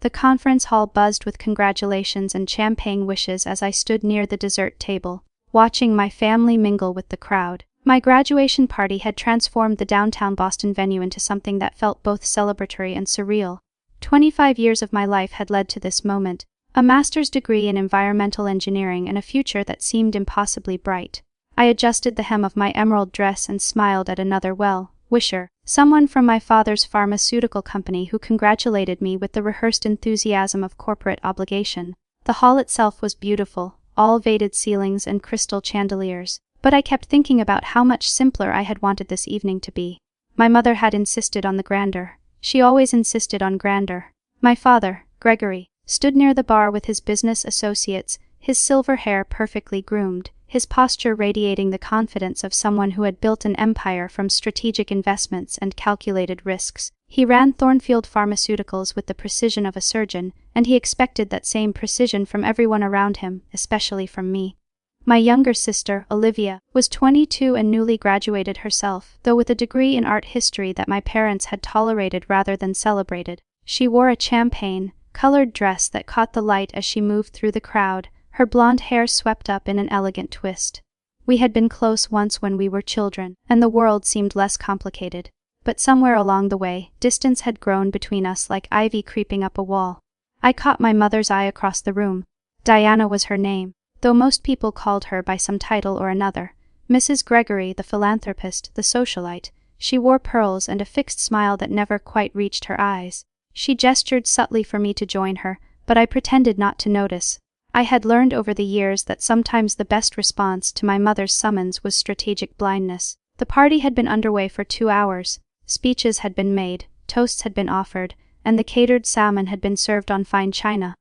The conference hall buzzed with congratulations and champagne wishes as I stood near the dessert table, watching my family mingle with the crowd. My graduation party had transformed the downtown Boston venue into something that felt both celebratory and surreal. 25 years of my life had led to this moment, a master's degree in environmental engineering and a future that seemed impossibly bright. I adjusted the hem of my emerald dress and smiled at another well-wisher, someone from my father's pharmaceutical company who congratulated me with the rehearsed enthusiasm of corporate obligation. The hall itself was beautiful, all vated ceilings and crystal chandeliers, but I kept thinking about how much simpler I had wanted this evening to be. My mother had insisted on the grandeur. She always insisted on grandeur. My father, Gregory, stood near the bar with his business associates, his silver hair perfectly groomed, his posture radiating the confidence of someone who had built an empire from strategic investments and calculated risks. He ran Thornfield Pharmaceuticals with the precision of a surgeon, and he expected that same precision from everyone around him, especially from me. My younger sister, Olivia, was 22 and newly graduated herself, though with a degree in art history that my parents had tolerated rather than celebrated. She wore a champagne-colored dress that caught the light as she moved through the crowd, her blonde hair swept up in an elegant twist. We had been close once when we were children, and the world seemed less complicated. But somewhere along the way, distance had grown between us like ivy creeping up a wall. I caught my mother's eye across the room. Diana was her name, though most people called her by some title or another. Mrs. Gregory, the philanthropist, the socialite. She wore pearls and a fixed smile that never quite reached her eyes. She gestured subtly for me to join her, but I pretended not to notice. I had learned over the years that sometimes the best response to my mother's summons was strategic blindness. The party had been underway for 2 hours. Speeches had been made, toasts had been offered, and the catered salmon had been served on fine china.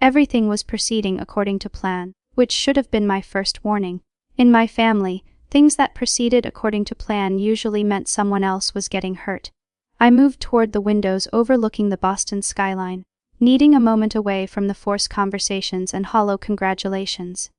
Everything was proceeding according to plan, which should have been my first warning. In my family, things that proceeded according to plan usually meant someone else was getting hurt. I moved toward the windows overlooking the Boston skyline, needing a moment away from the forced conversations and hollow congratulations.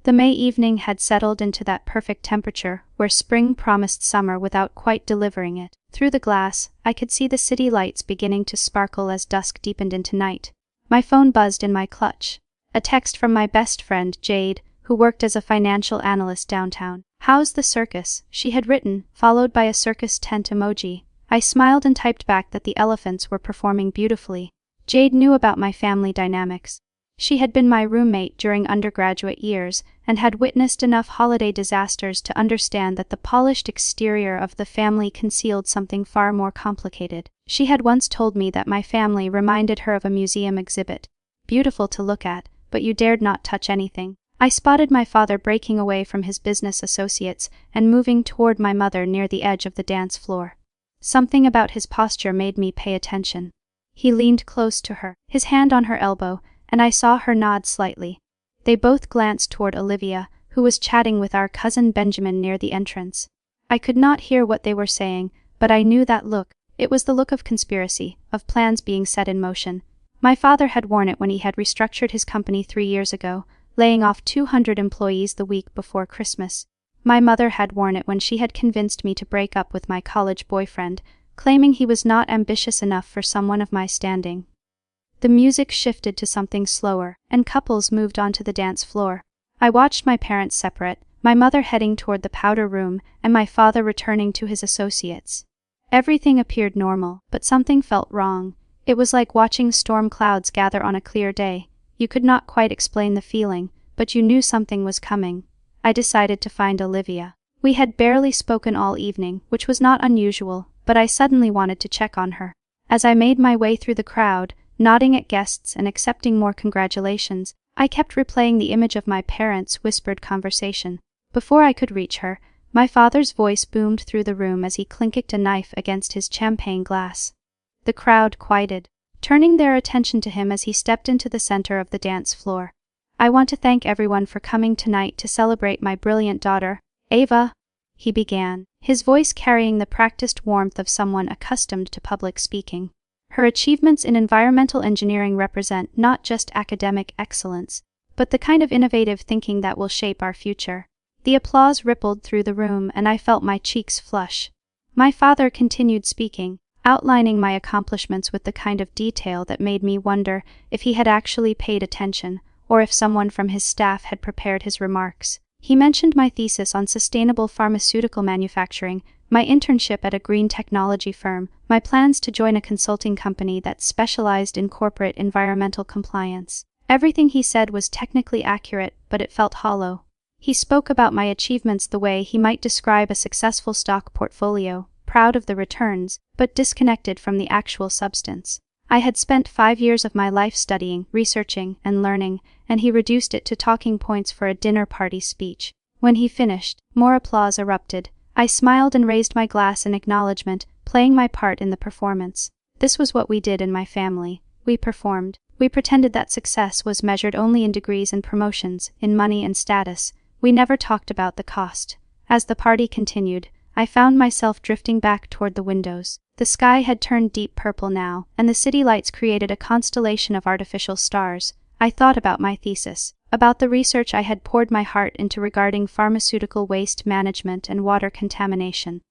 The May evening had settled into that perfect temperature where spring promised summer without quite delivering it. Through the glass, I could see the city lights beginning to sparkle as dusk deepened into night. My phone buzzed in my clutch. A text from my best friend, Jade, who worked as a financial analyst downtown. "How's the circus?" she had written, followed by a circus tent emoji. I smiled and typed back that the elephants were performing beautifully. Jade knew about my family dynamics. She had been my roommate during undergraduate years and had witnessed enough holiday disasters to understand that the polished exterior of the family concealed something far more complicated. She had once told me that my family reminded her of a museum exhibit. Beautiful to look at, but you dared not touch anything. I spotted my father breaking away from his business associates and moving toward my mother near the edge of the dance floor. Something about his posture made me pay attention. He leaned close to her, his hand on her elbow, and I saw her nod slightly. They both glanced toward Olivia, who was chatting with our cousin Benjamin near the entrance. I could not hear what they were saying, but I knew that look. It was the look of conspiracy, of plans being set in motion. My father had worn it when he had restructured his company 3 years ago, laying off 200 employees the week before Christmas. My mother had worn it when she had convinced me to break up with my college boyfriend, claiming he was not ambitious enough for someone of my standing. The music shifted to something slower, and couples moved onto the dance floor. I watched my parents separate, my mother heading toward the powder room, and my father returning to his associates. Everything appeared normal, but something felt wrong. It was like watching storm clouds gather on a clear day. You could not quite explain the feeling, but you knew something was coming. I decided to find Olivia. We had barely spoken all evening, which was not unusual, but I suddenly wanted to check on her. As I made my way through the crowd, nodding at guests and accepting more congratulations, I kept replaying the image of my parents' whispered conversation. Before I could reach her, my father's voice boomed through the room as he clinked a knife against his champagne glass. The crowd quieted, turning their attention to him as he stepped into the center of the dance floor. "I want to thank everyone for coming tonight to celebrate my brilliant daughter, Ava," he began, his voice carrying the practiced warmth of someone accustomed to public speaking. Her achievements in environmental engineering represent not just academic excellence, but the kind of innovative thinking that will shape our future. The applause rippled through the room and I felt my cheeks flush. My father continued speaking. outlining my accomplishments with the kind of detail that made me wonder if he had actually paid attention, or if someone from his staff had prepared his remarks. He mentioned my thesis on sustainable pharmaceutical manufacturing, my internship at a green technology firm, my plans to join a consulting company that specialized in corporate environmental compliance. Everything he said was technically accurate, but it felt hollow. He spoke about my achievements the way he might describe a successful stock portfolio, proud of the returns, but disconnected from the actual substance. I had spent 5 years of my life studying, researching, and learning, and he reduced it to talking points for a dinner party speech. When he finished, more applause erupted. I smiled and raised my glass in acknowledgement, playing my part in the performance. This was what we did in my family. We performed. We pretended that success was measured only in degrees and promotions, in money and status. We never talked about the cost. As the party continued, I found myself drifting back toward the windows. The sky had turned deep purple now, and the city lights created a constellation of artificial stars. I thought about my thesis, about the research I had poured my heart into regarding pharmaceutical waste management and water contamination.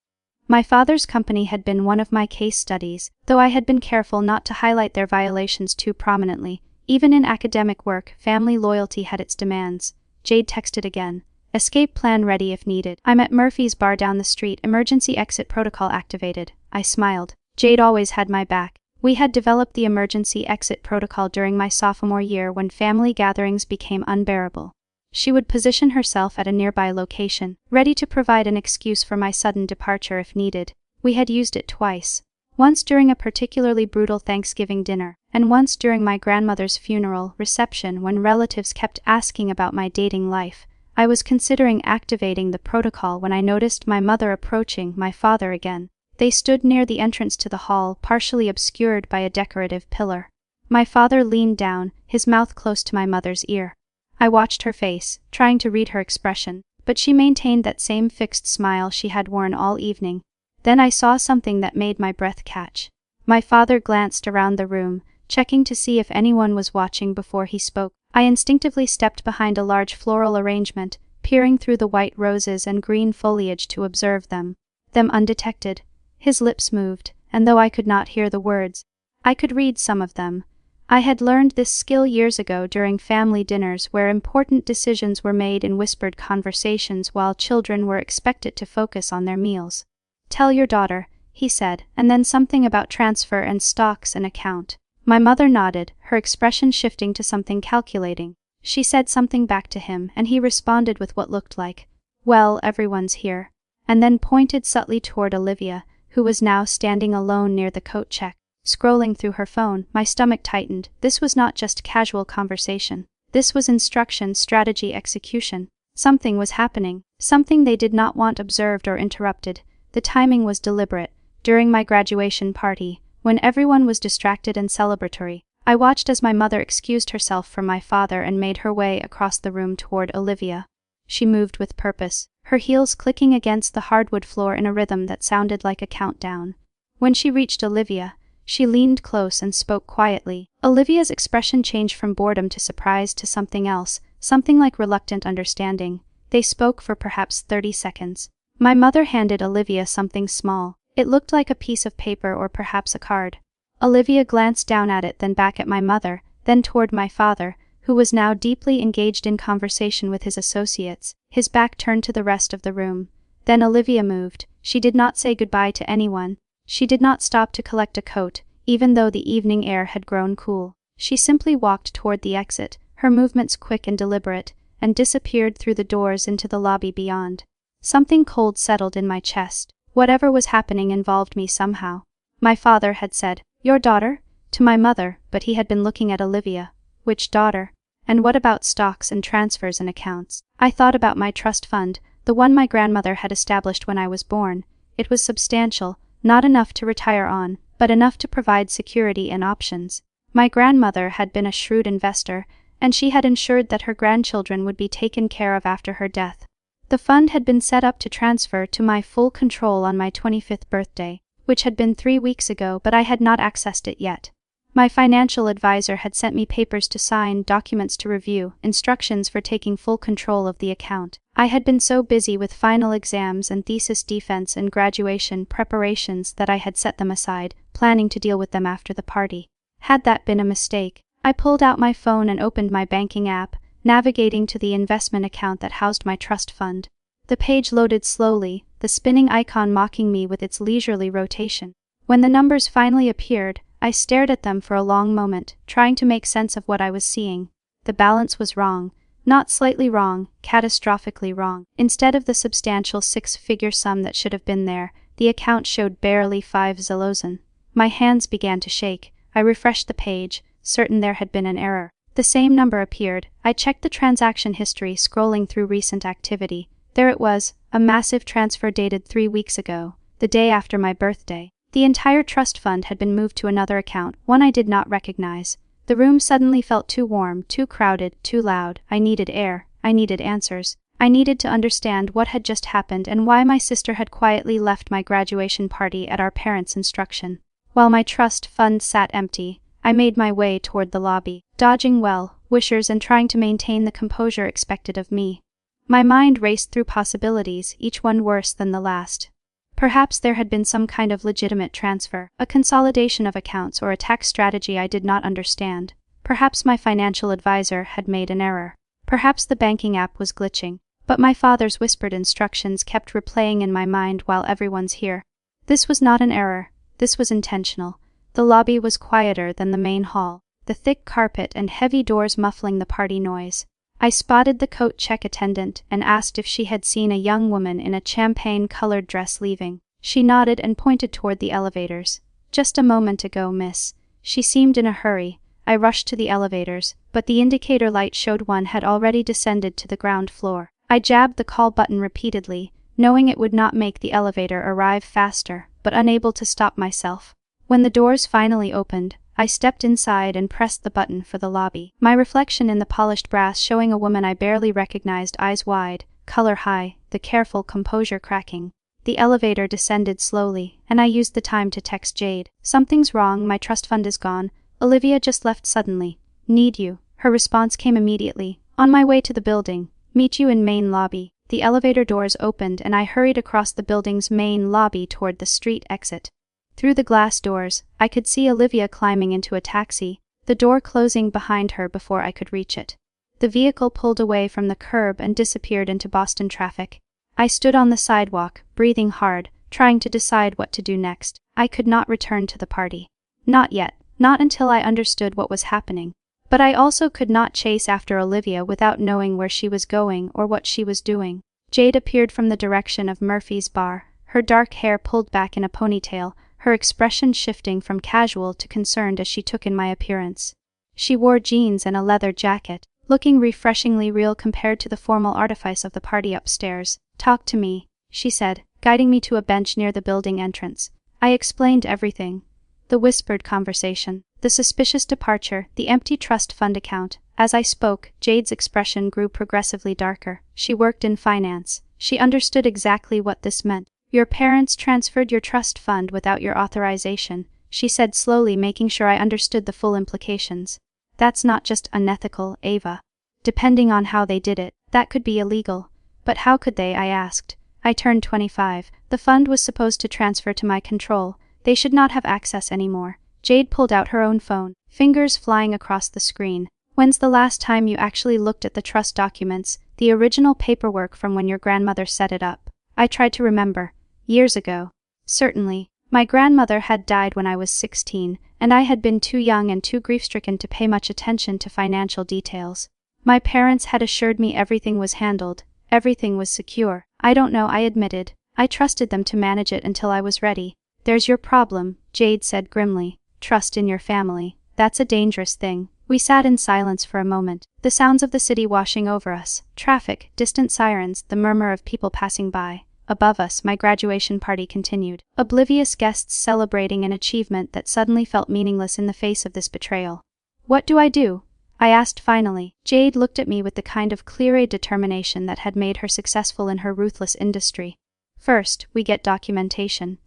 My father's company had been one of my case studies, though I had been careful not to highlight their violations too prominently. Even in academic work, family loyalty had its demands. Jade texted again. Escape plan ready if needed. I'm at Murphy's bar down the street, emergency exit protocol activated. I smiled. Jade always had my back. We had developed the emergency exit protocol during my sophomore year when family gatherings became unbearable. She would position herself at a nearby location, ready to provide an excuse for my sudden departure if needed. We had used it twice. Once during a particularly brutal Thanksgiving dinner, and once during my grandmother's funeral reception when relatives kept asking about my dating life. I was considering activating the protocol when I noticed my mother approaching my father again. They stood near the entrance to the hall, partially obscured by a decorative pillar. My father leaned down, his mouth close to my mother's ear. I watched her face, trying to read her expression, but she maintained that same fixed smile she had worn all evening. Then I saw something that made my breath catch. My father glanced around the room, checking to see if anyone was watching before he spoke. I instinctively stepped behind a large floral arrangement, peering through the white roses and green foliage to observe them undetected. His lips moved, and though I could not hear the words, I could read some of them. I had learned this skill years ago during family dinners where important decisions were made in whispered conversations while children were expected to focus on their meals. Tell your daughter, he said, and then something about transfer and stocks and account. My mother nodded, her expression shifting to something calculating. She said something back to him, and he responded with what looked like, "Well, everyone's here," and then pointed subtly toward Olivia, who was now standing alone near the coat check. Scrolling through her phone, my stomach tightened. This was not just casual conversation. This was instruction, strategy, execution. Something was happening, something they did not want observed or interrupted. The timing was deliberate. During my graduation party, when everyone was distracted and celebratory, I watched as my mother excused herself from my father and made her way across the room toward Olivia. She moved with purpose, her heels clicking against the hardwood floor in a rhythm that sounded like a countdown. When she reached Olivia, she leaned close and spoke quietly. Olivia's expression changed from boredom to surprise to something else, something like reluctant understanding. They spoke for perhaps 30 seconds. My mother handed Olivia something small. It looked like a piece of paper or perhaps a card. Olivia glanced down at it, then back at my mother, then toward my father, who was now deeply engaged in conversation with his associates, his back turned to the rest of the room. Then Olivia moved. She did not say goodbye to anyone. She did not stop to collect a coat, even though the evening air had grown cool. She simply walked toward the exit, her movements quick and deliberate, and disappeared through the doors into the lobby beyond. Something cold settled in my chest. Whatever was happening involved me somehow. My father had said, "Your daughter?" to my mother, but he had been looking at Olivia. Which daughter? And what about stocks and transfers and accounts? I thought about my trust fund, the one my grandmother had established when I was born. It was substantial, not enough to retire on, but enough to provide security and options. My grandmother had been a shrewd investor, and she had ensured that her grandchildren would be taken care of after her death. The fund had been set up to transfer to my full control on my 25th birthday, which had been 3 weeks ago, but I had not accessed it yet. My financial advisor had sent me papers to sign, documents to review, instructions for taking full control of the account. I had been so busy with final exams and thesis defense and graduation preparations that I had set them aside, planning to deal with them after the party. Had that been a mistake? I pulled out my phone and opened my banking app, navigating to the investment account that housed my trust fund. The page loaded slowly, the spinning icon mocking me with its leisurely rotation. When the numbers finally appeared, I stared at them for a long moment, trying to make sense of what I was seeing. The balance was wrong. Not slightly wrong, catastrophically wrong. Instead of the substantial six-figure sum that should have been there, the account showed barely 5 zlozen. My hands began to shake. I refreshed the page, certain there had been an error. The same number appeared. I checked the transaction history, scrolling through recent activity. There it was, a massive transfer dated 3 weeks ago, the day after my birthday. The entire trust fund had been moved to another account, one I did not recognize. The room suddenly felt too warm, too crowded, too loud. I needed air. I needed answers. I needed to understand what had just happened and why my sister had quietly left my graduation party at our parents' instruction. While my trust fund sat empty, I made my way toward the lobby, dodging well-wishers and trying to maintain the composure expected of me. My mind raced through possibilities, each one worse than the last. Perhaps there had been some kind of legitimate transfer, a consolidation of accounts or a tax strategy I did not understand. Perhaps my financial advisor had made an error. Perhaps the banking app was glitching. But my father's whispered instructions kept replaying in my mind while everyone's here. This was not an error. This was intentional. The lobby was quieter than the main hall, the thick carpet and heavy doors muffling the party noise. I spotted the coat check attendant and asked if she had seen a young woman in a champagne-colored dress leaving. She nodded and pointed toward the elevators. "Just a moment ago, miss." She seemed in a hurry. I rushed to the elevators, but the indicator light showed one had already descended to the ground floor. I jabbed the call button repeatedly, knowing it would not make the elevator arrive faster, but unable to stop myself. When the doors finally opened, I stepped inside and pressed the button for the lobby. My reflection in the polished brass showing a woman I barely recognized, eyes wide, color high, the careful composure cracking. The elevator descended slowly, and I used the time to text Jade. "Something's wrong, my trust fund is gone. Olivia just left suddenly. Need you." Her response came immediately. "On my way to the building. Meet you in main lobby." The elevator doors opened and I hurried across the building's main lobby toward the street exit. Through the glass doors, I could see Olivia climbing into a taxi, the door closing behind her before I could reach it. The vehicle pulled away from the curb and disappeared into Boston traffic. I stood on the sidewalk, breathing hard, trying to decide what to do next. I could not return to the party. Not yet, not until I understood what was happening. But I also could not chase after Olivia without knowing where she was going or what she was doing. Jade appeared from the direction of Murphy's bar, her dark hair pulled back in a ponytail, her expression shifting from casual to concerned as she took in my appearance. She wore jeans and a leather jacket, looking refreshingly real compared to the formal artifice of the party upstairs. "Talk to me," she said, guiding me to a bench near the building entrance. I explained everything. The whispered conversation, the suspicious departure, the empty trust fund account. As I spoke, Jade's expression grew progressively darker. She worked in finance. She understood exactly what this meant. "Your parents transferred your trust fund without your authorization," she said slowly, making sure I understood the full implications. "That's not just unethical, Ava. Depending on how they did it, that could be illegal." "But how could they?" I asked. I turned 25. The fund was supposed to transfer to my control. They should not have access anymore. Jade pulled out her own phone, fingers flying across the screen. "When's the last time you actually looked at the trust documents, the original paperwork from when your grandmother set it up?" I tried to remember. "Years ago." "Certainly. My grandmother had died when I was 16, and I had been too young and too grief-stricken to pay much attention to financial details. My parents had assured me everything was handled, everything was secure." "I don't know," I admitted. "I trusted them to manage it until I was ready." "There's your problem," Jade said grimly. "Trust in your family. That's a dangerous thing." We sat in silence for a moment, the sounds of the city washing over us, traffic, distant sirens, the murmur of people passing by. Above us, my graduation party continued, oblivious guests celebrating an achievement that suddenly felt meaningless in the face of this betrayal. "What do I do?" I asked finally. Jade looked at me with the kind of clear-eyed determination that had made her successful in her ruthless industry. "First, we get documentation.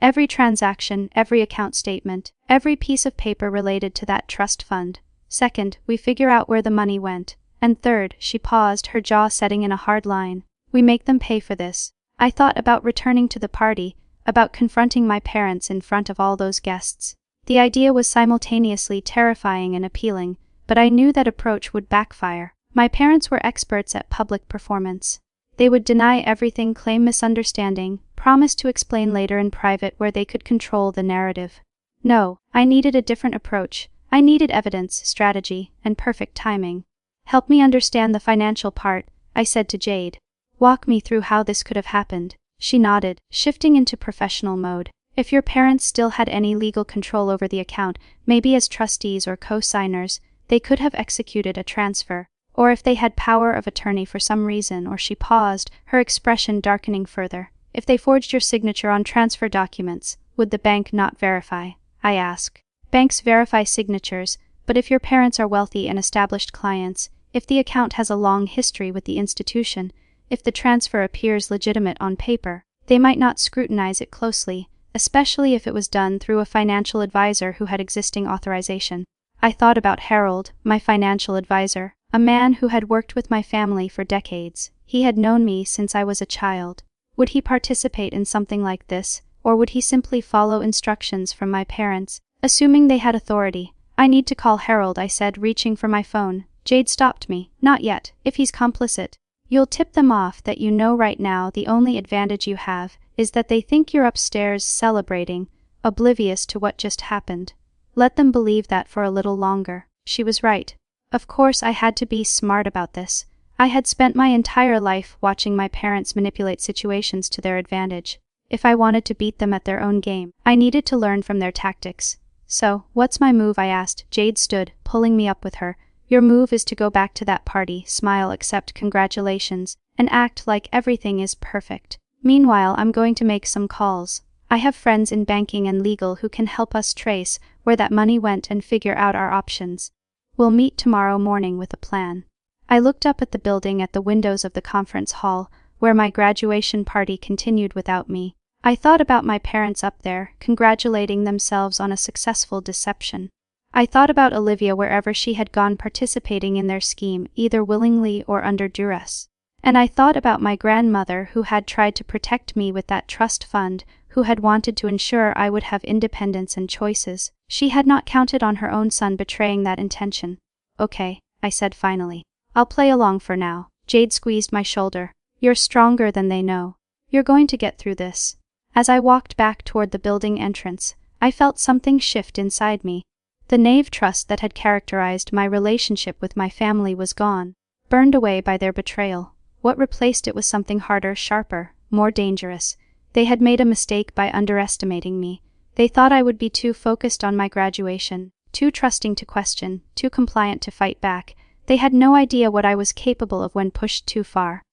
Every transaction, every account statement, every piece of paper related to that trust fund. Second, we figure out where the money went. And third," she paused, her jaw setting in a hard line, We make them pay for this. I thought about returning to the party, about confronting my parents in front of all those guests. The idea was simultaneously terrifying and appealing, but I knew that approach would backfire. My parents were experts at public performance. They would deny everything, claim misunderstanding, promise to explain later in private where they could control the narrative. No, I needed a different approach. I needed evidence, strategy, and perfect timing. Help me understand the financial part, I said to Jade. Walk me through how this could have happened. She nodded, shifting into professional mode. If your parents still had any legal control over the account, maybe as trustees or co-signers, they could have executed a transfer. Or if they had power of attorney for some reason, or she paused, her expression darkening further. If they forged your signature on transfer documents, would the bank not verify? I asked. Banks verify signatures, but if your parents are wealthy and established clients, if the account has a long history with the institution, if the transfer appears legitimate on paper, they might not scrutinize it closely, especially if it was done through a financial advisor who had existing authorization. I thought about Harold, my financial advisor, a man who had worked with my family for decades. He had known me since I was a child. Would he participate in something like this, or would he simply follow instructions from my parents, assuming they had authority? I need to call Harold, I said, reaching for my phone. Jade stopped me. Not yet. If he's complicit, you'll tip them off that you know right now the only advantage you have is that they think you're upstairs celebrating, oblivious to what just happened. Let them believe that for a little longer. She was right. Of course I had to be smart about this. I had spent my entire life watching my parents manipulate situations to their advantage. If I wanted to beat them at their own game, I needed to learn from their tactics. So, what's my move? I asked. Jade stood, pulling me up with her. Your move is to go back to that party, smile, accept congratulations, and act like everything is perfect. Meanwhile, I'm going to make some calls. I have friends in banking and legal who can help us trace where that money went and figure out our options. We'll meet tomorrow morning with a plan. I looked up at the building at the windows of the conference hall, where my graduation party continued without me. I thought about my parents up there, congratulating themselves on a successful deception. I thought about Olivia wherever she had gone, participating in their scheme, either willingly or under duress. And I thought about my grandmother who had tried to protect me with that trust fund, who had wanted to ensure I would have independence and choices. She had not counted on her own son betraying that intention. Okay, I said finally. I'll play along for now. Jade squeezed my shoulder. You're stronger than they know. You're going to get through this. As I walked back toward the building entrance, I felt something shift inside me. The naive trust that had characterized my relationship with my family was gone, burned away by their betrayal. What replaced it was something harder, sharper, more dangerous. They had made a mistake by underestimating me. They thought I would be too focused on my graduation, too trusting to question, too compliant to fight back. They had no idea what I was capable of when pushed too far.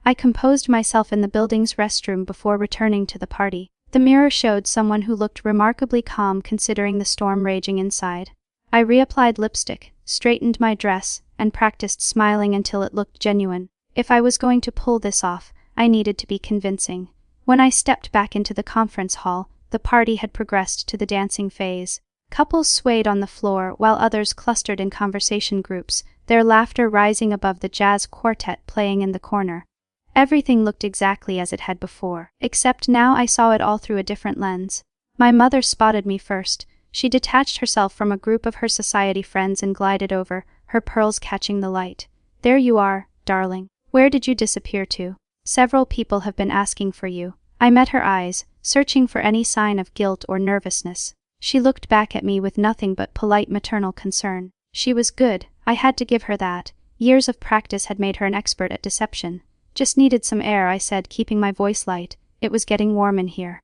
I composed myself in the building's restroom before returning to the party. The mirror showed someone who looked remarkably calm considering the storm raging inside. I reapplied lipstick, straightened my dress, and practiced smiling until it looked genuine. If I was going to pull this off, I needed to be convincing. When I stepped back into the conference hall, the party had progressed to the dancing phase. Couples swayed on the floor while others clustered in conversation groups, their laughter rising above the jazz quartet playing in the corner. Everything looked exactly as it had before, except now I saw it all through a different lens. My mother spotted me first. She detached herself from a group of her society friends and glided over, her pearls catching the light. There you are, darling. Where did you disappear to? Several people have been asking for you. I met her eyes, searching for any sign of guilt or nervousness. She looked back at me with nothing but polite maternal concern. She was good, I had to give her that. Years of practice had made her an expert at deception. Just needed some air, I said, keeping my voice light. It was getting warm in here.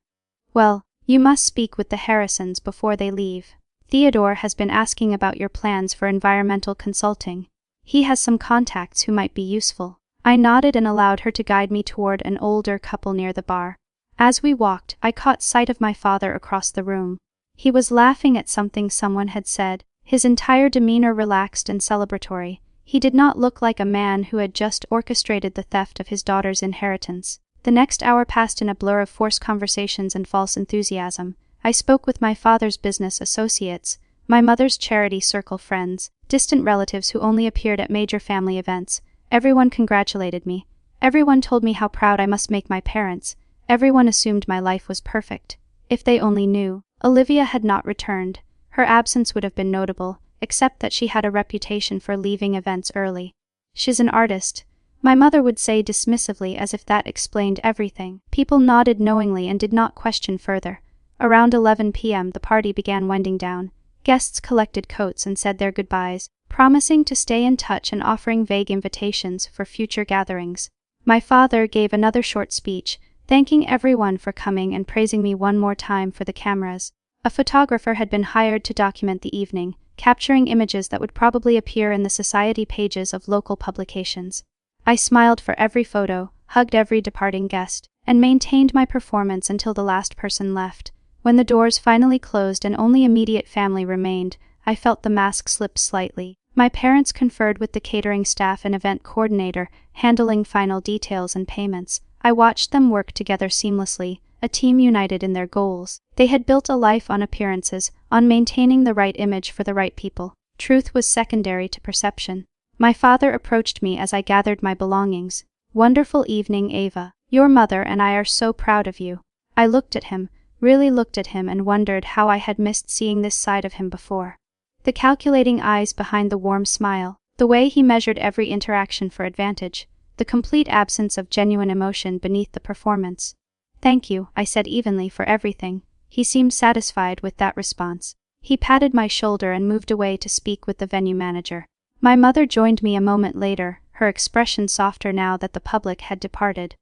Well, you must speak with the Harrisons before they leave. Theodore has been asking about your plans for environmental consulting. He has some contacts who might be useful. I nodded and allowed her to guide me toward an older couple near the bar. As we walked, I caught sight of my father across the room. He was laughing at something someone had said, his entire demeanor relaxed and celebratory. He did not look like a man who had just orchestrated the theft of his daughter's inheritance. The next hour passed in a blur of forced conversations and false enthusiasm. I spoke with my father's business associates, my mother's charity circle friends, distant relatives who only appeared at major family events. Everyone congratulated me. Everyone told me how proud I must make my parents. Everyone assumed my life was perfect. If they only knew. Olivia had not returned. Her absence would have been notable, except that she had a reputation for leaving events early. She's an artist, my mother would say dismissively, as if that explained everything. People nodded knowingly and did not question further. Around 11 p.m. the party began winding down. Guests collected coats and said their goodbyes, promising to stay in touch and offering vague invitations for future gatherings. My father gave another short speech, thanking everyone for coming and praising me one more time for the cameras. A photographer had been hired to document the evening, capturing images that would probably appear in the society pages of local publications. I smiled for every photo, hugged every departing guest, and maintained my performance until the last person left. When the doors finally closed and only immediate family remained, I felt the mask slip slightly. My parents conferred with the catering staff and event coordinator, handling final details and payments. I watched them work together seamlessly, a team united in their goals. They had built a life on appearances, on maintaining the right image for the right people. Truth was secondary to perception. My father approached me as I gathered my belongings. "Wonderful evening, Ava. Your mother and I are so proud of you." I looked at him, really looked at him, and wondered how I had missed seeing this side of him before. The calculating eyes behind the warm smile, the way he measured every interaction for advantage, the complete absence of genuine emotion beneath the performance. "Thank you," I said evenly, "for everything." He seemed satisfied with that response. He patted my shoulder and moved away to speak with the venue manager. My mother joined me a moment later, her expression softer now that the public had departed.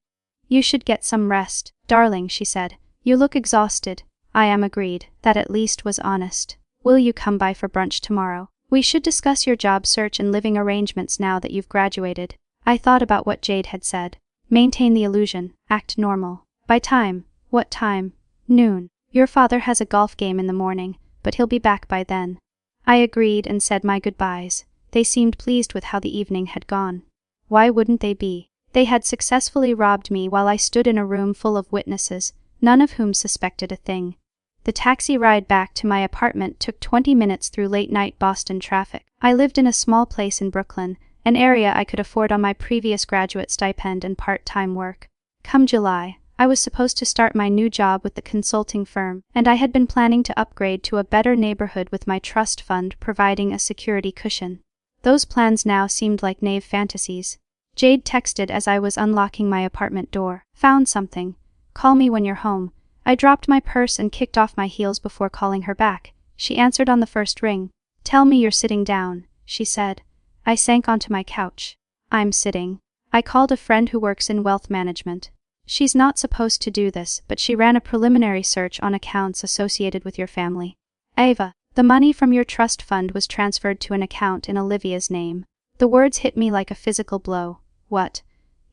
"You should get some rest, darling," she said. "You look exhausted." I agreed. That at least was honest. "Will you come by for brunch tomorrow? We should discuss your job search and living arrangements now that you've graduated." I thought about what Jade had said. Maintain the illusion, act normal. By time. What time? Noon. Your father has a golf game in the morning, but he'll be back by then. I agreed and said my goodbyes. They seemed pleased with how the evening had gone. Why wouldn't they be? They had successfully robbed me while I stood in a room full of witnesses, none of whom suspected a thing. The taxi ride back to my apartment took 20 minutes through late-night Boston traffic. I lived in a small place in Brooklyn, an area I could afford on my previous graduate stipend and part-time work. Come July, I was supposed to start my new job with the consulting firm, and I had been planning to upgrade to a better neighborhood with my trust fund providing a security cushion. Those plans now seemed like naive fantasies. Jade texted as I was unlocking my apartment door. "Found something. Call me when you're home." I dropped my purse and kicked off my heels before calling her back. She answered on the first ring. "Tell me you're sitting down," she said. I sank onto my couch. "I'm sitting." I called a friend who works in wealth management. "She's not supposed to do this, but she ran a preliminary search on accounts associated with your family. Ava, the money from your trust fund was transferred to an account in Olivia's name." The words hit me like a physical blow. "What?"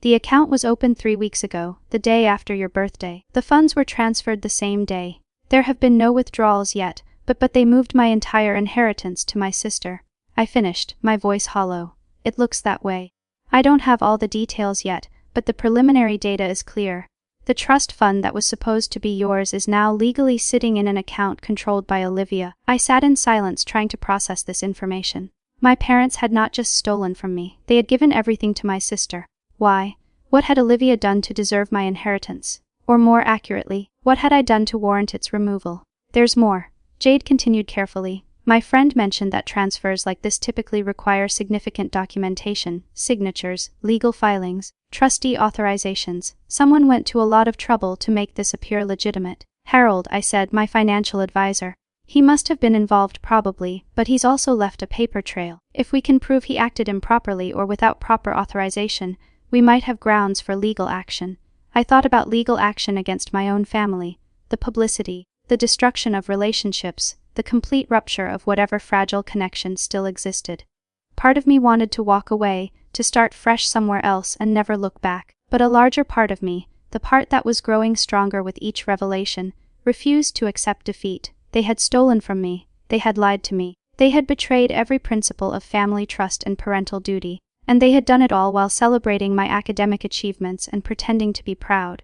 "The account was opened 3 weeks ago, the day after your birthday. The funds were transferred the same day. There have been no withdrawals yet, but they moved my entire inheritance to my sister." I finished, my voice hollow. "It looks that way. I don't have all the details yet, but the preliminary data is clear. The trust fund that was supposed to be yours is now legally sitting in an account controlled by Olivia." I sat in silence trying to process this information. My parents had not just stolen from me, they had given everything to my sister. Why? What had Olivia done to deserve my inheritance? Or more accurately, what had I done to warrant its removal? "There's more," Jade continued carefully. "My friend mentioned that transfers like this typically require significant documentation, signatures, legal filings, trustee authorizations. Someone went to a lot of trouble to make this appear legitimate." "Harold," I said, "my financial advisor. He must have been involved probably, but he's also left a paper trail. If we can prove he acted improperly or without proper authorization, we might have grounds for legal action." I thought about legal action against my own family, the publicity, the destruction of relationships, the complete rupture of whatever fragile connection still existed. Part of me wanted to walk away, to start fresh somewhere else and never look back, but a larger part of me, the part that was growing stronger with each revelation, refused to accept defeat. They had stolen from me, they had lied to me, they had betrayed every principle of family trust and parental duty, and they had done it all while celebrating my academic achievements and pretending to be proud.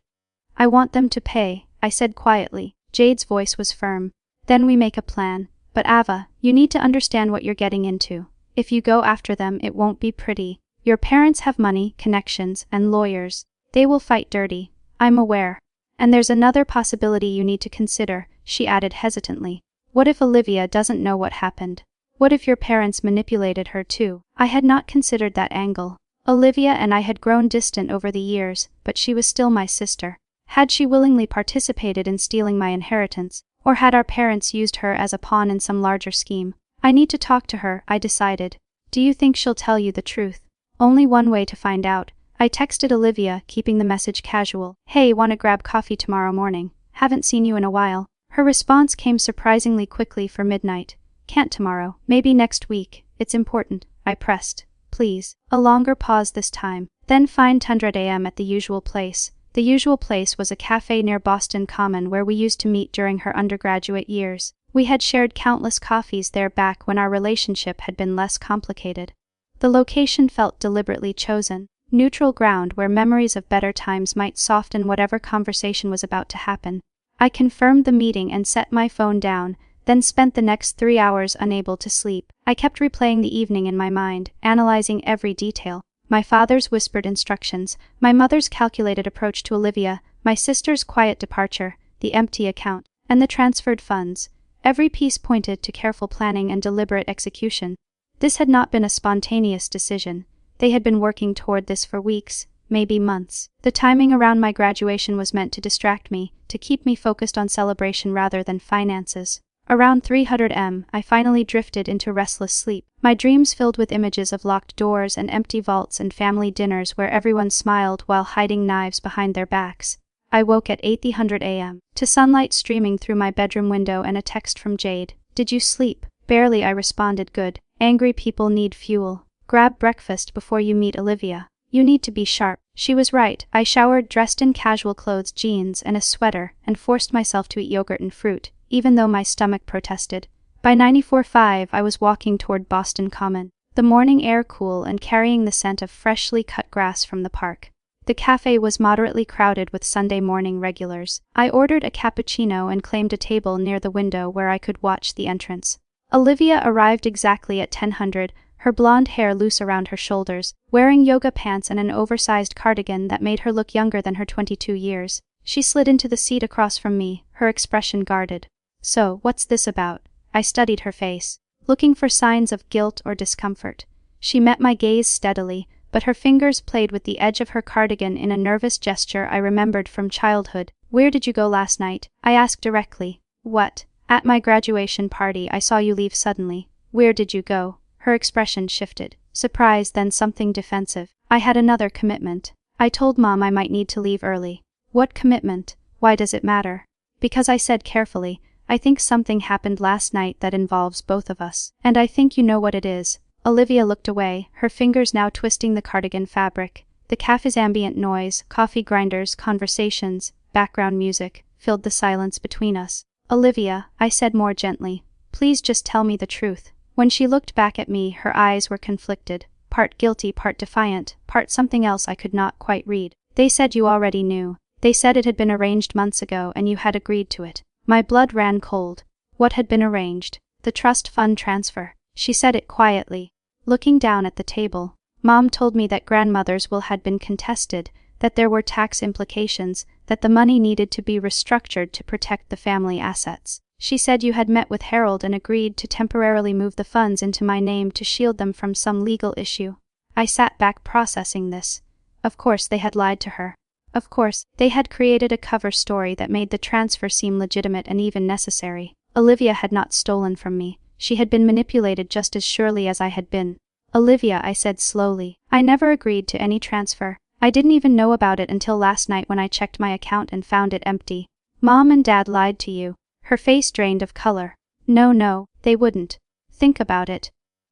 "I want them to pay," I said quietly. Jade's voice was firm. "Then we make a plan. But Ava, you need to understand what you're getting into. If you go after them, it won't be pretty. Your parents have money, connections, and lawyers. They will fight dirty. I'm aware. And there's another possibility you need to consider, she added hesitantly. What if Olivia doesn't know what happened? What if your parents manipulated her too? I had not considered that angle. Olivia and I had grown distant over the years, but she was still my sister. Had she willingly participated in stealing my inheritance, or had our parents used her as a pawn in some larger scheme? I need to talk to her, I decided. Do you think she'll tell you the truth? Only one way to find out. I texted Olivia, keeping the message casual. Hey, wanna grab coffee tomorrow morning? Haven't seen you in a while. Her response came surprisingly quickly for midnight. Can't tomorrow, maybe next week. It's important, I pressed. Please. A longer pause this time. Then find 10:00 a.m. at the usual place. The usual place was a cafe near Boston Common where we used to meet during her undergraduate years. We had shared countless coffees there back when our relationship had been less complicated. The location felt deliberately chosen. Neutral ground where memories of better times might soften whatever conversation was about to happen. I confirmed the meeting and set my phone down, then spent the next 3 hours unable to sleep. I kept replaying the evening in my mind, analyzing every detail. My father's whispered instructions, my mother's calculated approach to Olivia, my sister's quiet departure, the empty account, and the transferred funds. Every piece pointed to careful planning and deliberate execution. This had not been a spontaneous decision. They had been working toward this for weeks, maybe months. The timing around my graduation was meant to distract me, to keep me focused on celebration rather than finances. Around 300 m, I finally drifted into restless sleep, my dreams filled with images of locked doors and empty vaults and family dinners where everyone smiled while hiding knives behind their backs. I woke at 8:00 a.m. to sunlight streaming through my bedroom window and a text from Jade. Did you sleep? Barely, I responded. Good. Angry people need fuel. Grab breakfast before you meet Olivia. You need to be sharp. She was right. I showered, dressed in casual clothes, jeans and a sweater, and forced myself to eat yogurt and fruit, even though my stomach protested. By 94:05 I was walking toward Boston Common, the morning air cool and carrying the scent of freshly cut grass from the park. The cafe was moderately crowded with Sunday morning regulars. I ordered a cappuccino and claimed a table near the window where I could watch the entrance. Olivia arrived exactly at 10:00, her blonde hair loose around her shoulders, wearing yoga pants and an oversized cardigan that made her look younger than her 22 years. She slid into the seat across from me, her expression guarded. So, what's this about? I studied her face, looking for signs of guilt or discomfort. She met my gaze steadily, but her fingers played with the edge of her cardigan in a nervous gesture I remembered from childhood. Where did you go last night? I asked directly. What? At my graduation party. I saw you leave suddenly. Where did you go? Her expression shifted. Surprise, then something defensive. I had another commitment. I told Mom I might need to leave early. What commitment? Why does it matter? Because I said carefully, I think something happened last night that involves both of us. And I think you know what it is. Olivia looked away, her fingers now twisting the cardigan fabric. The cafe's ambient noise, coffee grinders, conversations, background music, filled the silence between us. Olivia, I said more gently, please just tell me the truth. When she looked back at me, her eyes were conflicted, part guilty, part defiant, part something else I could not quite read. They said you already knew. They said it had been arranged months ago and you had agreed to it. My blood ran cold. What had been arranged? The trust fund transfer. She said it quietly, looking down at the table. Mom told me that grandmother's will had been contested, that there were tax implications, that the money needed to be restructured to protect the family assets. She said you had met with Harold and agreed to temporarily move the funds into my name to shield them from some legal issue. I sat back processing this. Of course they had lied to her. Of course, they had created a cover story that made the transfer seem legitimate and even necessary. Olivia had not stolen from me. She had been manipulated just as surely as I had been. Olivia, I said slowly, I never agreed to any transfer. I didn't even know about it until last night when I checked my account and found it empty. Mom and Dad lied to you. Her face drained of color. No, they wouldn't. Think about it.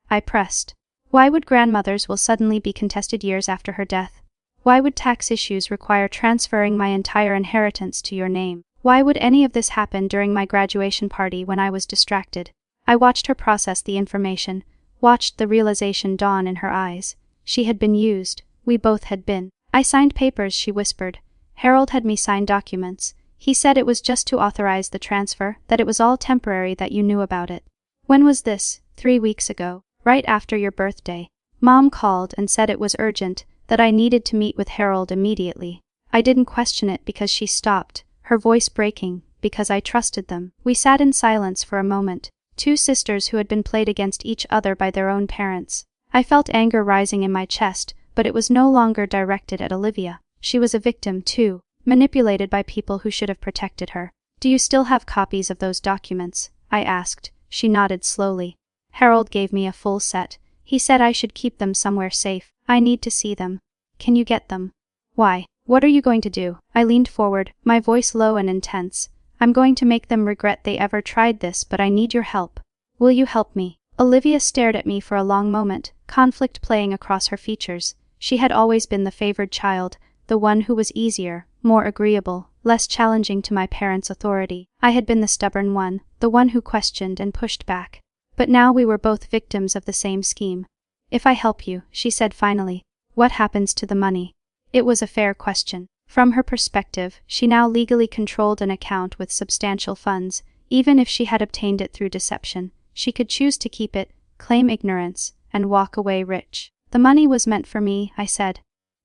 I pressed. Why would grandmother's will suddenly be contested years after her death? Why would tax issues require transferring my entire inheritance to your name? Why would any of this happen during my graduation party when I was distracted? I watched her process the information, watched the realization dawn in her eyes. She had been used. We both had been. I signed papers, she whispered. Harold had me sign documents. He said it was just to authorize the transfer, that it was all temporary, that you knew about it. When was this? 3 weeks ago, right after your birthday. Mom called and said it was urgent, that I needed to meet with Harold immediately. I didn't question it because she stopped, her voice breaking, because I trusted them. We sat in silence for a moment, two sisters who had been played against each other by their own parents. I felt anger rising in my chest, but it was no longer directed at Olivia. She was a victim, too, manipulated by people who should have protected her. "Do you still have copies of those documents?" I asked. She nodded slowly. "Harold gave me a full set. He said I should keep them somewhere safe. I need to see them. Can you get them?" "Why? What are you going to do?" I leaned forward, my voice low and intense. "I'm going to make them regret they ever tried this, but I need your help. Will you help me?" Olivia stared at me for a long moment, conflict playing across her features. She had always been the favored child, the one who was easier, more agreeable, less challenging to my parents' authority. I had been the stubborn one, the one who questioned and pushed back. But now we were both victims of the same scheme. "If I help you," she said finally, "what happens to the money?" It was a fair question. From her perspective, she now legally controlled an account with substantial funds. Even if she had obtained it through deception, she could choose to keep it, claim ignorance, and walk away rich. "The money was meant for me," I said.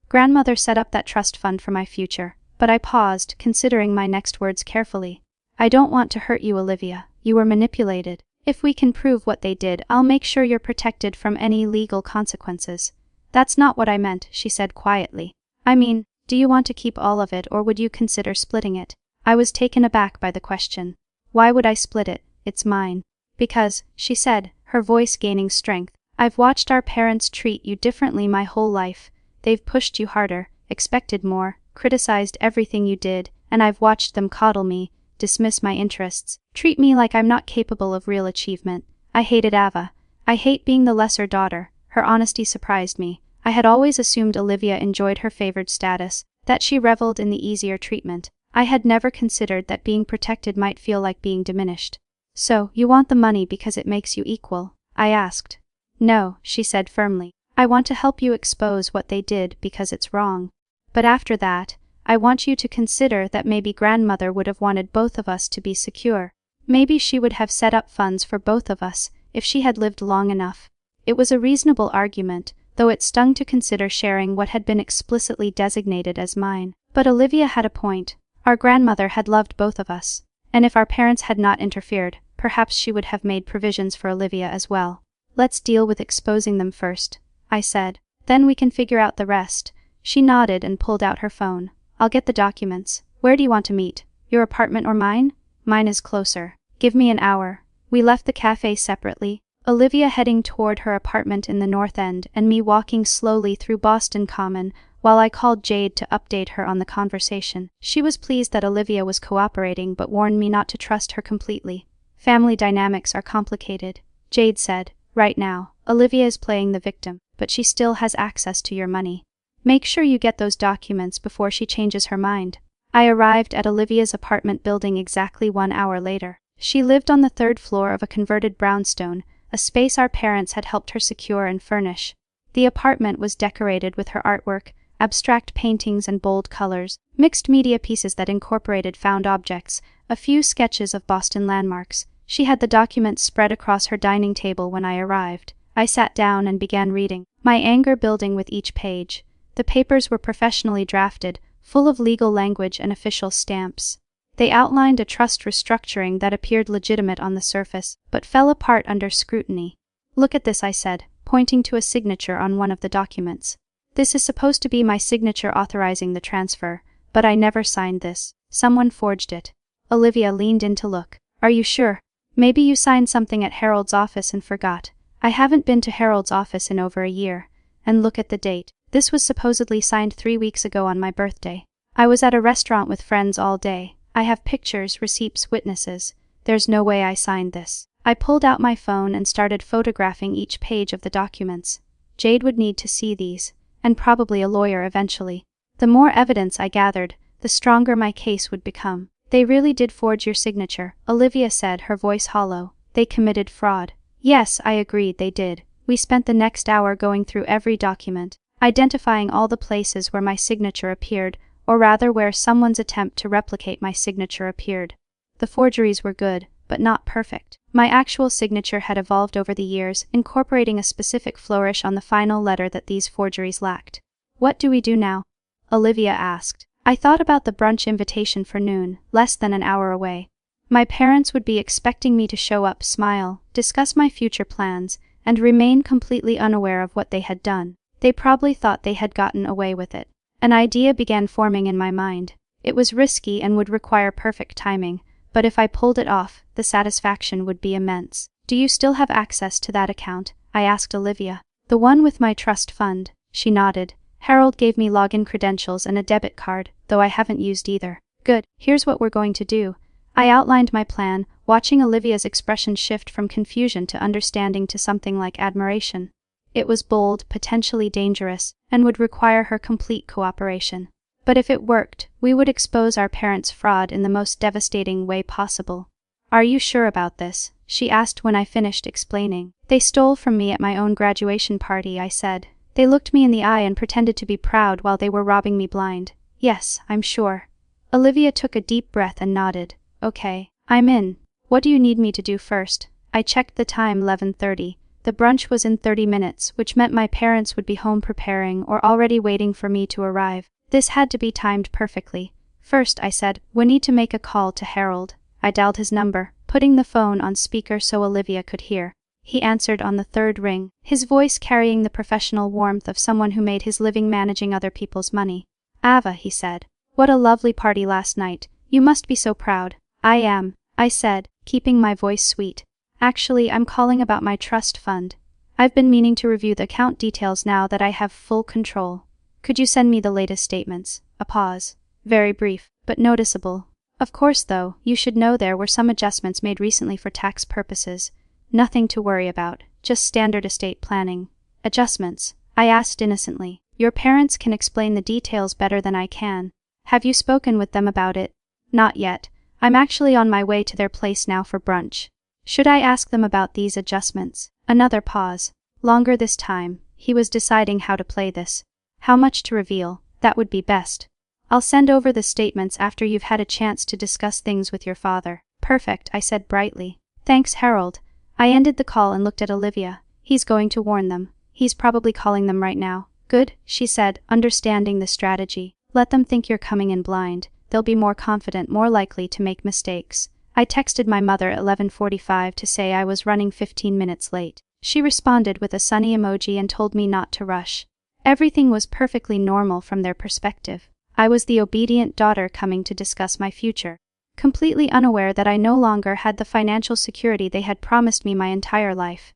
"Grandmother set up that trust fund for my future," but I paused, considering my next words carefully. "I don't want to hurt you, Olivia. You were manipulated. If we can prove what they did, I'll make sure you're protected from any legal consequences." "That's not what I meant," she said quietly. "I mean, do you want to keep all of it or would you consider splitting it?" I was taken aback by the question. "Why would I split it? It's mine." "Because," she said, her voice gaining strength, "I've watched our parents treat you differently my whole life. They've pushed you harder, expected more, criticized everything you did, and I've watched them coddle me, dismiss my interests, treat me like I'm not capable of real achievement. I hated Ava. I hate being the lesser daughter." Her honesty surprised me. I had always assumed Olivia enjoyed her favored status, that she reveled in the easier treatment. I had never considered that being protected might feel like being diminished. "So, you want the money because it makes you equal?" I asked. "No," she said firmly. "I want to help you expose what they did because it's wrong. But after that, I want you to consider that maybe grandmother would have wanted both of us to be secure. Maybe she would have set up funds for both of us, if she had lived long enough." It was a reasonable argument, though it stung to consider sharing what had been explicitly designated as mine. But Olivia had a point. Our grandmother had loved both of us, and if our parents had not interfered, perhaps she would have made provisions for Olivia as well. "Let's deal with exposing them first," I said. "Then we can figure out the rest." She nodded and pulled out her phone. "I'll get the documents. Where do you want to meet? Your apartment or mine?" "Mine is closer. Give me an hour." We left the cafe separately, Olivia heading toward her apartment in the North End and me walking slowly through Boston Common, while I called Jade to update her on the conversation. She was pleased that Olivia was cooperating but warned me not to trust her completely. "Family dynamics are complicated," Jade said. "Right now, Olivia is playing the victim, but she still has access to your money. Make sure you get those documents before she changes her mind." I arrived at Olivia's apartment building exactly 1 hour later. She lived on the 3rd floor of a converted brownstone, a space our parents had helped her secure and furnish. The apartment was decorated with her artwork, abstract paintings and bold colors, mixed media pieces that incorporated found objects, a few sketches of Boston landmarks. She had the documents spread across her dining table when I arrived. I sat down and began reading, my anger building with each page. The papers were professionally drafted, full of legal language and official stamps. They outlined a trust restructuring that appeared legitimate on the surface, but fell apart under scrutiny. "Look at this," I said, pointing to a signature on one of the documents. "This is supposed to be my signature authorizing the transfer, but I never signed this. Someone forged it." Olivia leaned in to look. "Are you sure? Maybe you signed something at Harold's office and forgot." "I haven't been to Harold's office in over a year. And look at the date. This was supposedly signed 3 weeks ago on my birthday. I was at a restaurant with friends all day. I have pictures, receipts, witnesses. There's no way I signed this." I pulled out my phone and started photographing each page of the documents. Jade would need to see these, and probably a lawyer eventually. The more evidence I gathered, the stronger my case would become. "They really did forge your signature," Olivia said, her voice hollow. "They committed fraud." "Yes," I agreed, "they did." We spent the next hour going through every document, identifying all the places where my signature appeared, or rather where someone's attempt to replicate my signature appeared. The forgeries were good, but not perfect. My actual signature had evolved over the years, incorporating a specific flourish on the final letter that these forgeries lacked. "What do we do now?" Olivia asked. I thought about the brunch invitation for noon, less than an hour away. My parents would be expecting me to show up, smile, discuss my future plans, and remain completely unaware of what they had done. They probably thought they had gotten away with it. An idea began forming in my mind. It was risky and would require perfect timing, but if I pulled it off, the satisfaction would be immense. "Do you still have access to that account?" I asked Olivia. "The one with my trust fund," she nodded. "Harold gave me login credentials and a debit card, though I haven't used either." "Good, here's what we're going to do." I outlined my plan, watching Olivia's expression shift from confusion to understanding to something like admiration. It was bold, potentially dangerous, and would require her complete cooperation. But if it worked, we would expose our parents' fraud in the most devastating way possible. "Are you sure about this?" she asked when I finished explaining. "They stole from me at my own graduation party," I said. They looked me in the eye and pretended to be proud while they were robbing me blind. "Yes, I'm sure." Olivia took a deep breath and nodded. "Okay, I'm in. What do you need me to do first?" I checked the time, 11:30. The brunch was in 30 minutes, which meant my parents would be home preparing or already waiting for me to arrive. This had to be timed perfectly. "First," I said, "we need to make a call to Harold." I dialed his number, putting the phone on speaker so Olivia could hear. He answered on the third ring, his voice carrying the professional warmth of someone who made his living managing other people's money. "Ava," he said. "What a lovely party last night. You must be so proud." "I am," I said, keeping my voice sweet. "Actually, I'm calling about my trust fund. I've been meaning to review the account details now that I have full control. Could you send me the latest statements?" A pause. Very brief, but noticeable. "Of course, though, you should know there were some adjustments made recently for tax purposes. Nothing to worry about, just standard estate planning." "Adjustments?" I asked innocently. "Your parents can explain the details better than I can. Have you spoken with them about it?" "Not yet. I'm actually on my way to their place now for brunch." "Should I ask them about these adjustments?" Another pause. Longer this time. He was deciding how to play this. "How much to reveal? That would be best." "I'll send over the statements after you've had a chance to discuss things with your father." "Perfect," I said brightly. "Thanks, Harold." I ended the call and looked at Olivia. "He's going to warn them. He's probably calling them right now." "Good," she said, understanding the strategy. "Let them think you're coming in blind. They'll be more confident, more likely to make mistakes." I texted my mother at 11:45 to say I was running 15 minutes late. She responded with a sunny emoji and told me not to rush. Everything was perfectly normal from their perspective. I was the obedient daughter coming to discuss my future, completely unaware that I no longer had the financial security they had promised me my entire life.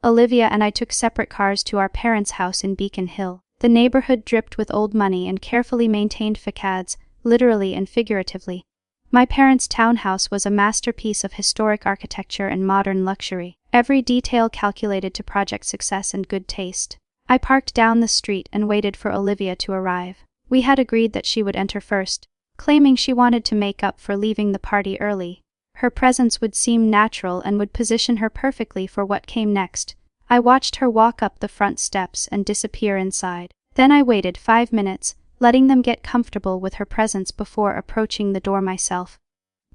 Olivia and I took separate cars to our parents' house in Beacon Hill. The neighborhood dripped with old money and carefully maintained facades, literally and figuratively. My parents' townhouse was a masterpiece of historic architecture and modern luxury, every detail calculated to project success and good taste. I parked down the street and waited for Olivia to arrive. We had agreed that she would enter first, claiming she wanted to make up for leaving the party early. Her presence would seem natural and would position her perfectly for what came next. I watched her walk up the front steps and disappear inside. Then I waited 5 minutes, letting them get comfortable with her presence before approaching the door myself.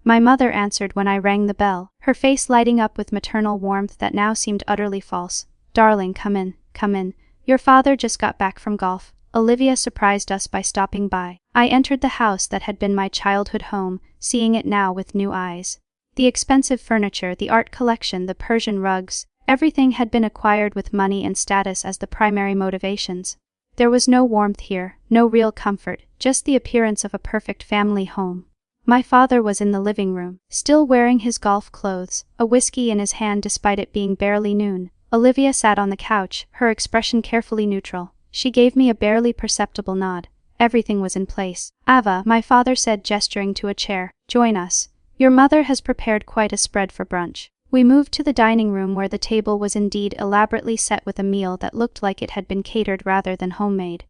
My mother answered when I rang the bell, her face lighting up with maternal warmth that now seemed utterly false. "Darling, come in, come in. Your father just got back from golf." Olivia surprised us by stopping by. I entered the house that had been my childhood home, seeing it now with new eyes. The expensive furniture, the art collection, the Persian rugs, everything had been acquired with money and status as the primary motivations. There was no warmth here, no real comfort, just the appearance of a perfect family home. My father was in the living room, still wearing his golf clothes, a whiskey in his hand despite it being barely noon. Olivia sat on the couch, her expression carefully neutral. She gave me a barely perceptible nod. Everything was in place. "Ava," my father said, gesturing to a chair, "join us. Your mother has prepared quite a spread for brunch." We moved to the dining room where the table was indeed elaborately set with a meal that looked like it had been catered rather than homemade.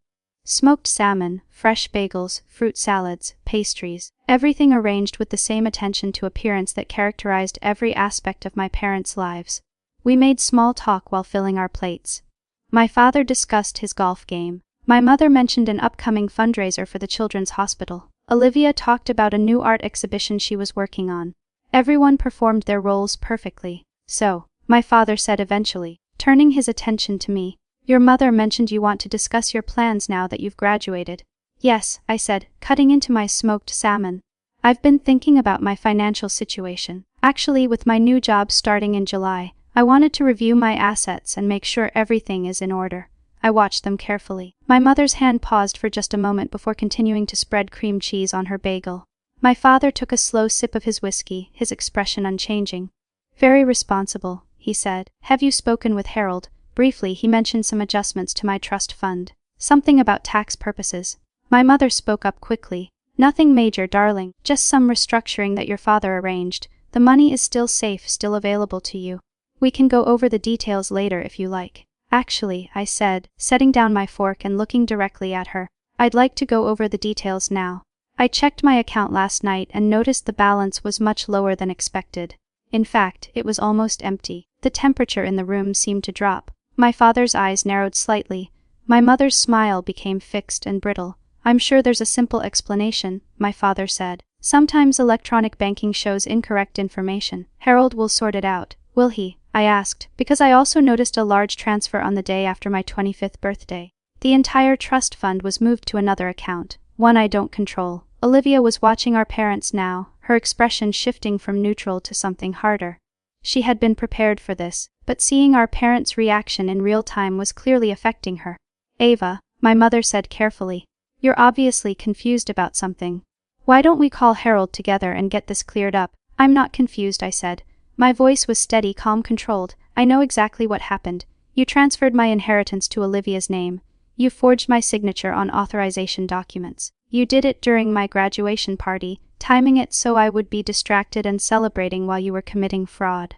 Smoked salmon, fresh bagels, fruit salads, pastries, everything arranged with the same attention to appearance that characterized every aspect of my parents' lives. We made small talk while filling our plates. My father discussed his golf game. My mother mentioned an upcoming fundraiser for the Children's Hospital. Olivia talked about a new art exhibition she was working on. Everyone performed their roles perfectly. So, my father said eventually, turning his attention to me. Your mother mentioned you want to discuss your plans now that you've graduated. Yes, I said, cutting into my smoked salmon. I've been thinking about my financial situation. Actually, with my new job starting in July, I wanted to review my assets and make sure everything is in order. I watched them carefully. My mother's hand paused for just a moment before continuing to spread cream cheese on her bagel. My father took a slow sip of his whiskey, his expression unchanging. Very responsible, he said. Have you spoken with Harold? Briefly, he mentioned some adjustments to my trust fund. Something about tax purposes. My mother spoke up quickly. Nothing major, darling, just some restructuring that your father arranged. The money is still safe, still available to you. We can go over the details later if you like. Actually, I said, setting down my fork and looking directly at her, I'd like to go over the details now. I checked my account last night and noticed the balance was much lower than expected. In fact, it was almost empty. The temperature in the room seemed to drop. My father's eyes narrowed slightly. My mother's smile became fixed and brittle. I'm sure there's a simple explanation, my father said. Sometimes electronic banking shows incorrect information. Harold will sort it out, will he? I asked, because I also noticed a large transfer on the day after my 25th birthday. The entire trust fund was moved to another account, one I don't control. Olivia was watching our parents now, her expression shifting from neutral to something harder. She had been prepared for this, but seeing our parents' reaction in real time was clearly affecting her. Ava, my mother said carefully, you're obviously confused about something. Why don't we call Harold together and get this cleared up? I'm not confused, I said. My voice was steady, calm, controlled. I know exactly what happened. You transferred my inheritance to Olivia's name. You forged my signature on authorization documents. You did it during my graduation party, timing it so I would be distracted and celebrating while you were committing fraud.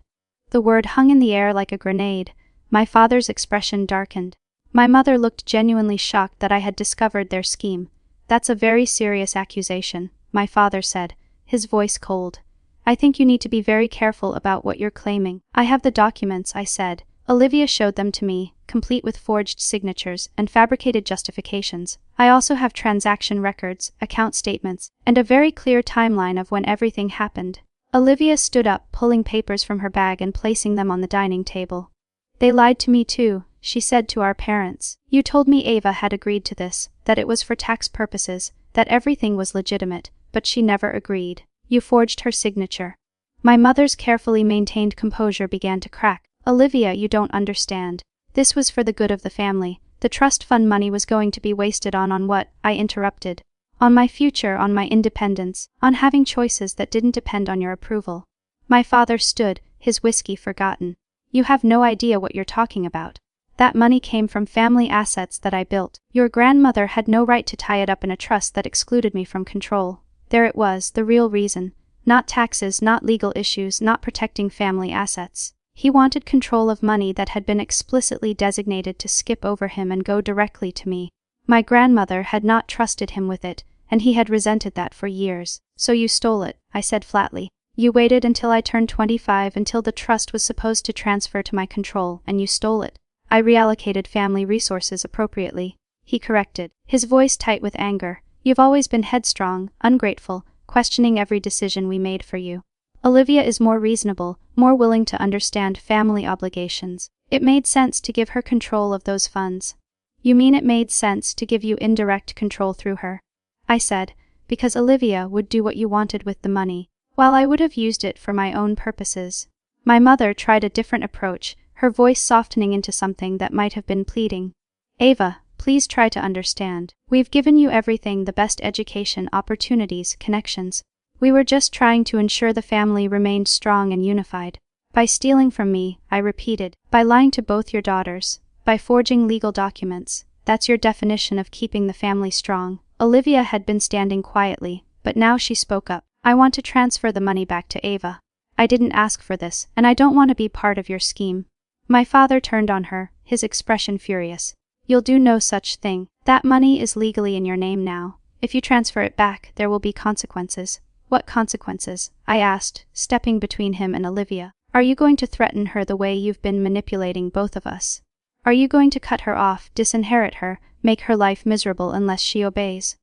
The word hung in the air like a grenade. My father's expression darkened. My mother looked genuinely shocked that I had discovered their scheme. That's a very serious accusation, my father said, his voice cold. I think you need to be very careful about what you're claiming. I have the documents, I said. Olivia showed them to me, complete with forged signatures and fabricated justifications. I also have transaction records, account statements, and a very clear timeline of when everything happened. Olivia stood up, pulling papers from her bag and placing them on the dining table. They lied to me too, she said to our parents. You told me Ava had agreed to this, that it was for tax purposes, that everything was legitimate, but she never agreed. You forged her signature. My mother's carefully maintained composure began to crack. Olivia, you don't understand. This was for the good of the family. The trust fund money was going to be wasted on what? I interrupted. On my future, on my independence, on having choices that didn't depend on your approval. My father stood, his whiskey forgotten. You have no idea what you're talking about. That money came from family assets that I built. Your grandmother had no right to tie it up in a trust that excluded me from control. There it was, the real reason. Not taxes, not legal issues, not protecting family assets. He wanted control of money that had been explicitly designated to skip over him and go directly to me. My grandmother had not trusted him with it, and he had resented that for years. So you stole it, I said flatly. You waited until I turned 25, until the trust was supposed to transfer to my control, and you stole it. I reallocated family resources appropriately. He corrected, his voice tight with anger. You've always been headstrong, ungrateful, questioning every decision we made for you. Olivia is more reasonable, more willing to understand family obligations. It made sense to give her control of those funds. You mean it made sense to give you indirect control through her? I said, because Olivia would do what you wanted with the money, while I would have used it for my own purposes. My mother tried a different approach, her voice softening into something that might have been pleading. Ava, please try to understand. We've given you everything, the best education, opportunities, connections. We were just trying to ensure the family remained strong and unified. By stealing from me, I repeated, by lying to both your daughters, by forging legal documents. That's your definition of keeping the family strong. Olivia had been standing quietly, but now she spoke up. I want to transfer the money back to Ava. I didn't ask for this, and I don't want to be part of your scheme. My father turned on her, his expression furious. You'll do no such thing. That money is legally in your name now. If you transfer it back, there will be consequences. What consequences? I asked, stepping between him and Olivia. Are you going to threaten her the way you've been manipulating both of us? Are you going to cut her off, disinherit her, make her life miserable unless she obeys?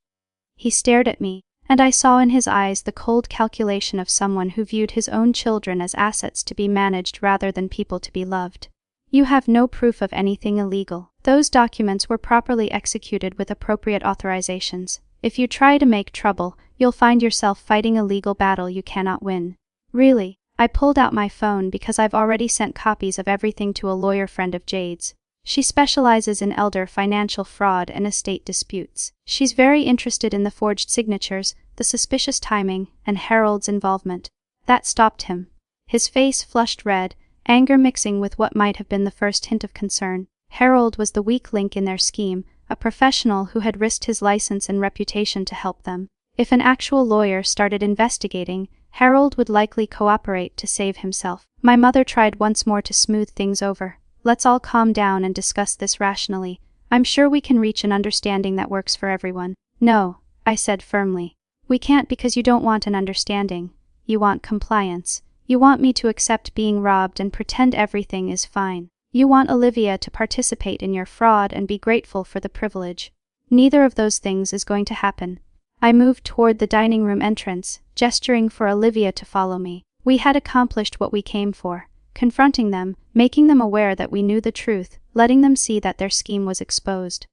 He stared at me, and I saw in his eyes the cold calculation of someone who viewed his own children as assets to be managed rather than people to be loved. You have no proof of anything illegal. Those documents were properly executed with appropriate authorizations. If you try to make trouble, you'll find yourself fighting a legal battle you cannot win. Really? I pulled out my phone because I've already sent copies of everything to a lawyer friend of Jade's. She specializes in elder financial fraud and estate disputes. She's very interested in the forged signatures, the suspicious timing, and Harold's involvement. That stopped him. His face flushed red, anger mixing with what might have been the first hint of concern. Harold was the weak link in their scheme, a professional who had risked his license and reputation to help them. If an actual lawyer started investigating, Harold would likely cooperate to save himself. My mother tried once more to smooth things over. Let's all calm down and discuss this rationally. I'm sure we can reach an understanding that works for everyone. No, I said firmly. We can't because you don't want an understanding. You want compliance. You want me to accept being robbed and pretend everything is fine. You want Olivia to participate in your fraud and be grateful for the privilege. Neither of those things is going to happen. I moved toward the dining room entrance, gesturing for Olivia to follow me. We had accomplished what we came for. Confronting them, making them aware that we knew the truth, letting them see that their scheme was exposed.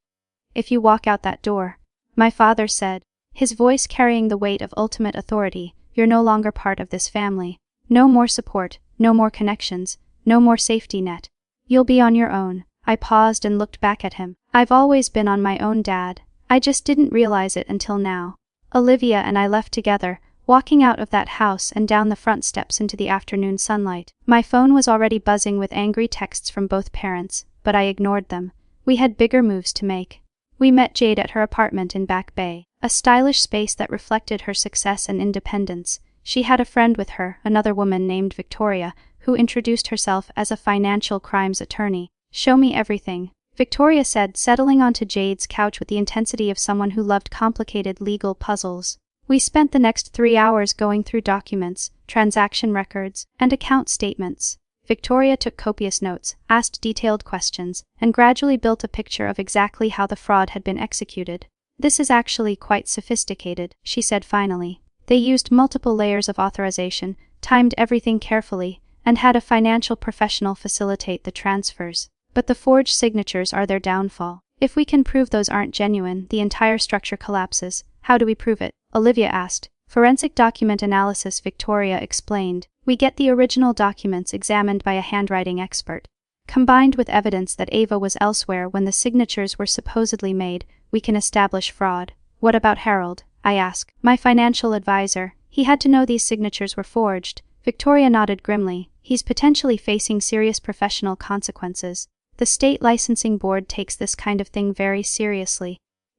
If you walk out that door, my father said, his voice carrying the weight of ultimate authority, you're no longer part of this family. No more support, no more connections, no more safety net. You'll be on your own. I paused and looked back at him. I've always been on my own, Dad. I just didn't realize it until now. Olivia and I left together, walking out of that house and down the front steps into the afternoon sunlight. My phone was already buzzing with angry texts from both parents, but I ignored them. We had bigger moves to make. We met Jade at her apartment in Back Bay, a stylish space that reflected her success and independence. She had a friend with her, another woman named Victoria, who introduced herself as a financial crimes attorney. Show me everything, Victoria said, settling onto Jade's couch with the intensity of someone who loved complicated legal puzzles. We spent the next 3 hours going through documents, transaction records, and account statements. Victoria took copious notes, asked detailed questions, and gradually built a picture of exactly how the fraud had been executed. This is actually quite sophisticated, she said finally. They used multiple layers of authorization, timed everything carefully, and had a financial professional facilitate the transfers. But the forged signatures are their downfall. If we can prove those aren't genuine, the entire structure collapses. How do we prove it? Olivia asked. Forensic document analysis, Victoria explained. We get the original documents examined by a handwriting expert. Combined with evidence that Ava was elsewhere when the signatures were supposedly made, we can establish fraud. What about Harold? I asked. My financial advisor. He had to know these signatures were forged. Victoria nodded grimly. He's potentially facing serious professional consequences. The state licensing board takes this kind of thing very seriously.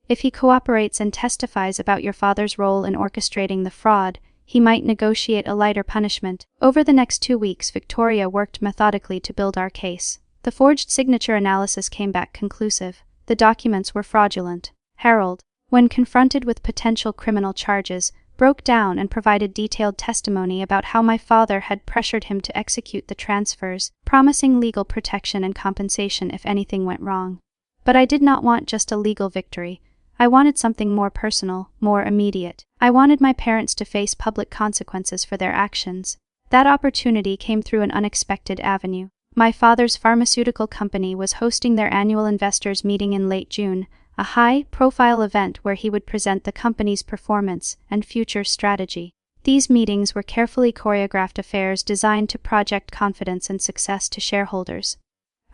If he cooperates and testifies about your father's role in orchestrating the fraud, he might negotiate a lighter punishment. Over the next 2 weeks, Victoria worked methodically to build our case. The forged signature analysis came back conclusive. The documents were fraudulent. Harold, when confronted with potential criminal charges, broke down and provided detailed testimony about how my father had pressured him to execute the transfers, promising legal protection and compensation if anything went wrong. But I did not want just a legal victory. I wanted something more personal, more immediate. I wanted my parents to face public consequences for their actions. That opportunity came through an unexpected avenue. My father's pharmaceutical company was hosting their annual investors' meeting in late June, a high-profile event where he would present the company's performance and future strategy. These meetings were carefully choreographed affairs designed to project confidence and success to shareholders.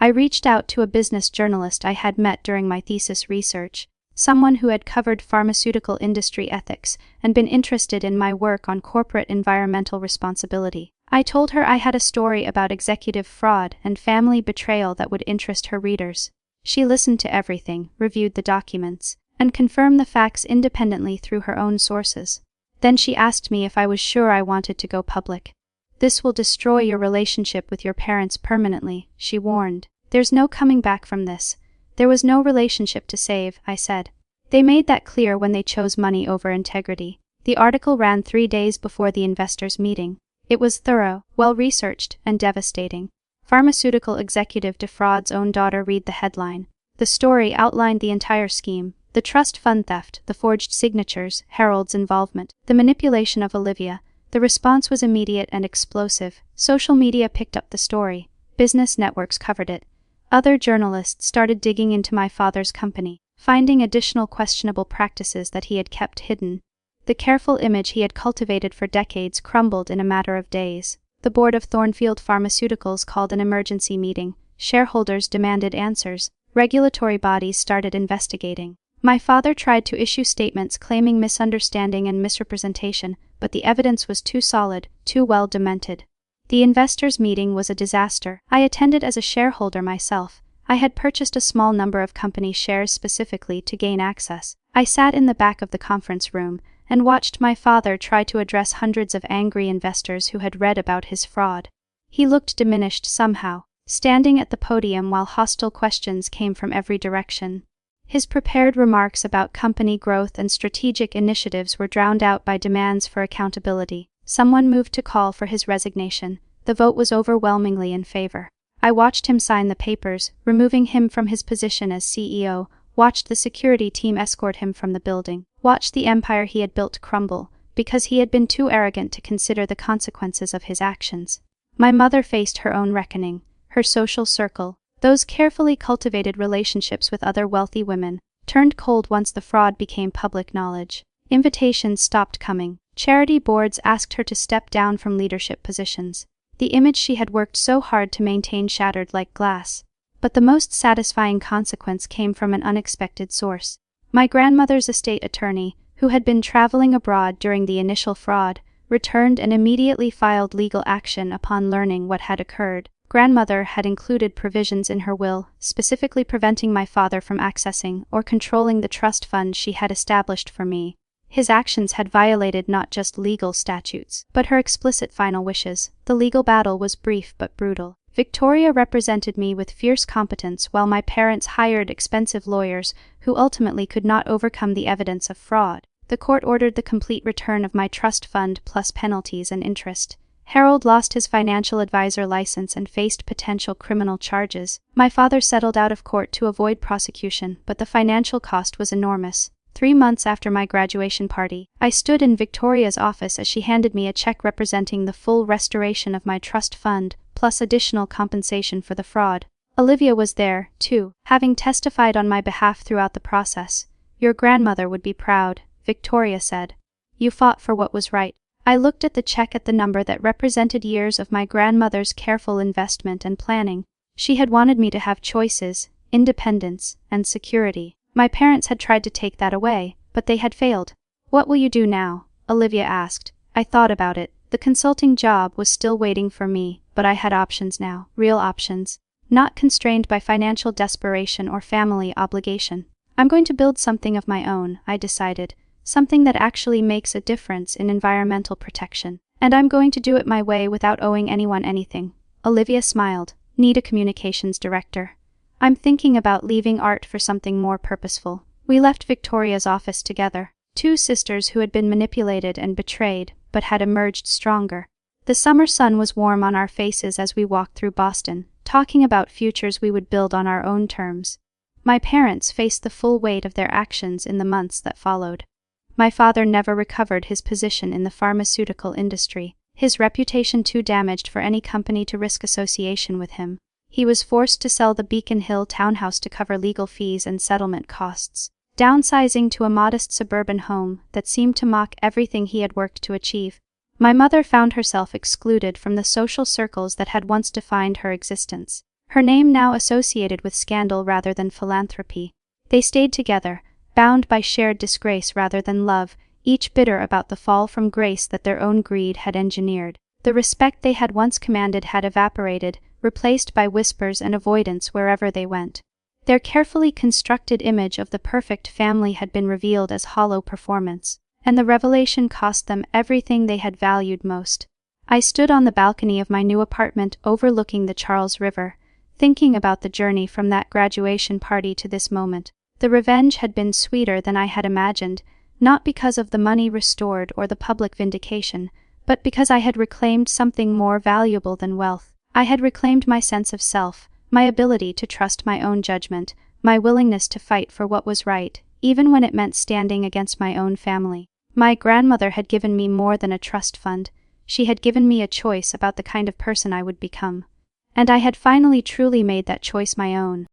I reached out to a business journalist I had met during my thesis research, someone who had covered pharmaceutical industry ethics and been interested in my work on corporate environmental responsibility. I told her I had a story about executive fraud and family betrayal that would interest her readers. She listened to everything, reviewed the documents, and confirmed the facts independently through her own sources. Then she asked me if I was sure I wanted to go public. This will destroy your relationship with your parents permanently, she warned. There's no coming back from this. There was no relationship to save, I said. They made that clear when they chose money over integrity. The article ran 3 days before the investors' meeting. It was thorough, well-researched, and devastating. Pharmaceutical executive defrauds own daughter, read the headline. The story outlined the entire scheme, The trust fund theft, the forged signatures, Harold's involvement, the manipulation of Olivia. The response was immediate and explosive. Social media picked up the story. Business networks covered it. Other journalists started digging into my father's company, finding additional questionable practices that he had kept hidden. The careful image he had cultivated for decades crumbled in a matter of days. The board of Thornfield Pharmaceuticals called an emergency meeting. Shareholders demanded answers. Regulatory bodies started investigating. My father tried to issue statements claiming misunderstanding and misrepresentation, but the evidence was too solid, too well demented. The investors' meeting was a disaster. I attended as a shareholder myself. I had purchased a small number of company shares specifically to gain access. I sat in the back of the conference room and watched my father try to address hundreds of angry investors who had read about his fraud. He looked diminished somehow, standing at the podium while hostile questions came from every direction. His prepared remarks about company growth and strategic initiatives were drowned out by demands for accountability. Someone moved to call for his resignation. The vote was overwhelmingly in favor. I watched him sign the papers, removing him from his position as CEO, watched the security team escort him from the building, watched the empire he had built crumble, because he had been too arrogant to consider the consequences of his actions. My mother faced her own reckoning. Her social circle, those carefully cultivated relationships with other wealthy women, turned cold once the fraud became public knowledge. Invitations stopped coming. Charity boards asked her to step down from leadership positions. The image she had worked so hard to maintain shattered like glass. But the most satisfying consequence came from an unexpected source. My grandmother's estate attorney, who had been traveling abroad during the initial fraud, returned and immediately filed legal action upon learning what had occurred. Grandmother had included provisions in her will, specifically preventing my father from accessing or controlling the trust fund she had established for me. His actions had violated not just legal statutes, but her explicit final wishes. The legal battle was brief but brutal. Victoria represented me with fierce competence while my parents hired expensive lawyers who ultimately could not overcome the evidence of fraud. The court ordered the complete return of my trust fund plus penalties and interest. Harold lost his financial advisor license and faced potential criminal charges. My father settled out of court to avoid prosecution, but the financial cost was enormous. 3 months after my graduation party, I stood in Victoria's office as she handed me a check representing the full restoration of my trust fund, plus additional compensation for the fraud. Olivia was there, too, having testified on my behalf throughout the process. "Your grandmother would be proud," Victoria said. "You fought for what was right." I looked at the check at the number that represented years of my grandmother's careful investment and planning. She had wanted me to have choices, independence, and security. My parents had tried to take that away, but they had failed. "What will you do now?" Olivia asked. I thought about it. The consulting job was still waiting for me, but I had options now, real options, not constrained by financial desperation or family obligation. "I'm going to build something of my own," I decided. Something that actually makes a difference in environmental protection. "And I'm going to do it my way without owing anyone anything." Olivia smiled. "Need a communications director." "I'm thinking about leaving art for something more purposeful." We left Victoria's office together. Two sisters who had been manipulated and betrayed, but had emerged stronger. The summer sun was warm on our faces as we walked through Boston, talking about futures we would build on our own terms. My parents faced the full weight of their actions in the months that followed. My father never recovered his position in the pharmaceutical industry, his reputation too damaged for any company to risk association with him. He was forced to sell the Beacon Hill townhouse to cover legal fees and settlement costs, downsizing to a modest suburban home that seemed to mock everything he had worked to achieve. My mother found herself excluded from the social circles that had once defined her existence, her name now associated with scandal rather than philanthropy. They stayed together, bound by shared disgrace rather than love, each bitter about the fall from grace that their own greed had engineered. The respect they had once commanded had evaporated, replaced by whispers and avoidance wherever they went. Their carefully constructed image of the perfect family had been revealed as hollow performance, and the revelation cost them everything they had valued most. I stood on the balcony of my new apartment overlooking the Charles River, thinking about the journey from that graduation party to this moment. The revenge had been sweeter than I had imagined, not because of the money restored or the public vindication, but because I had reclaimed something more valuable than wealth. I had reclaimed my sense of self, my ability to trust my own judgment, my willingness to fight for what was right, even when it meant standing against my own family. My grandmother had given me more than a trust fund, she had given me a choice about the kind of person I would become. And I had finally truly made that choice my own.